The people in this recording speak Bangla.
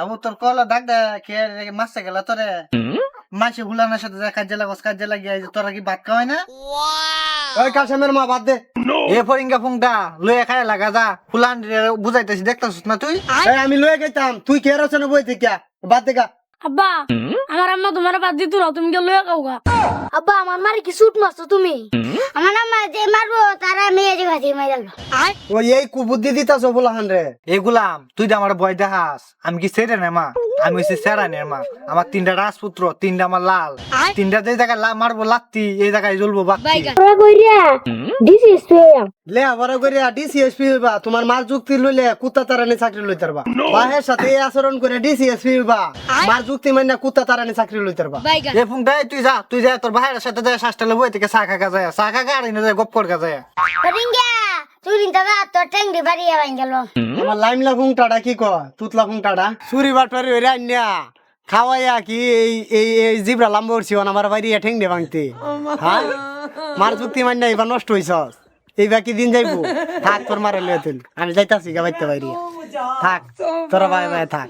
আবু তোর কলা ডাক দে কে মাসে গেল তোরে মাসে হুলানোর সাথে যা কাজে লাগিয়ে তোরা কি ভাত খাওয়াই না ওই কাশেমের মা বাদ দে। এ ফরিঙ্গা ফুংটা লয়ে খায় লাগা যা হুলান বুঝাইতেছি দেখতাছিস না তুই এই আমি লয়ে গেতাম, তুই কে রচনা বই থেকে বাদ দে গা। আব্বা আমার আম্মা তোমার বাদ দিত না, তুমি কে লয়ে খাও গা। আব্বা আমার মারে কি শুট মারছো তুমি? আমার আম্মা যে মারবো তারা মেয়ে যে ভাজি মাইরাল। ওই এই কুবুদ্ধি দিতাছ বলাহান রে। এগুলাম তুই তো আমার ভয় দেখাস, আমি কি সেরে নে মা, আমি হইছি সেরানের মা। আমার 3টা রাজপুত্র, 3টা আমার লাল, 3টা যে জায়গায় মারবো লাত্তি এই জায়গায় জ্বলবো বাত্তি। লে আবার করে ডিসিএসপি হইবা, তোমার মার যুক্তি লইলে কুত্তা তারানি চাকরি লইতে পারবা। বাহের সাথে এই আচরণ করে ডিসিএসপি হইবা, মার যুক্তি মাইনা কুত্তা তারানি চাকরি লইতে পারবা। এ ফুংটা তুই যা তোর ভাইয়ের সাথে যায় শ্বাসটা বই থেকে চা খা যায়, চা খা আর এনে যায় গপ কর যায়। ফরিঙ্গা তুই দিনটা তোর ট্যাঙ্গি বাড়িয়ে বাইন গেল। আমার লাইমলা ফুংটাটা কি কয়, তুতলা ফুংটাটা চুরি বাটপারি হইরা আইনা খাওয়াইয়া কি এই এই এই জিবরা লাম্বা উঠছি আমার বাড়ি ঠেং দে ভাঙতে। হ্যাঁ মার যুক্তি মাইনা এবার নষ্ট হইছস, এইবার কি দিন যাইবো? থাক তোর মারে লইয়া তুল, আমি যাইতাছি গা বাইতে বাইরে। থাক তোরা ভাই ভাই থাক।